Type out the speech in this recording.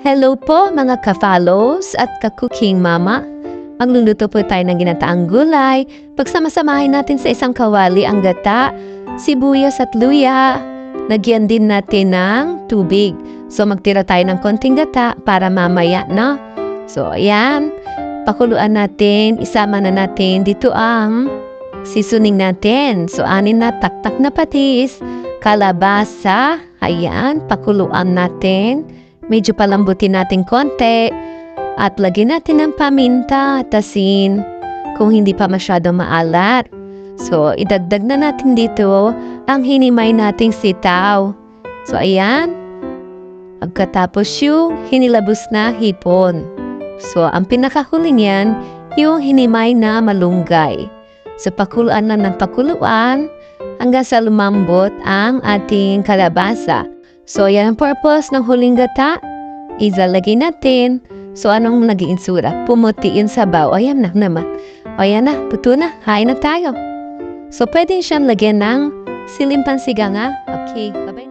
Hello po mga ka-follows at ka-cooking mama. Magluluto po tayo ng ginataang gulay. Pagsamasamahin natin sa isang kawali ang gata, sibuyas at luya. Lagyan din natin ng tubig. So magtira tayo ng konting gata para mamaya, no? So ayan, pakuluan natin, isama na natin dito ang seasoning natin. So anin na taktak na patis, kalabasa, ayan, pakuluan natin. Medyo palambutin natin konti at lagyan natin ng paminta at asin kung hindi pa masyado maalat. So, idagdag na natin dito ang hinimay nating sitaw. So, ayan. Pagkatapos yung hinilabos na hipon. So, ang pinakahuli niyan, yung hinimay na malunggay. So, pakuluan na ng pakuluan hanggang sa lumambot ang ating kalabasa. So, yan ang purpose ng huling gata. Ilalagay natin. So, anong naging insura? Pumuti yung sabaw. Ayan na naman. Ayan na, puto na. Hain na tayo. So, pwede siyang lagyan ng siling pansigang, ha? Okay, bye-bye.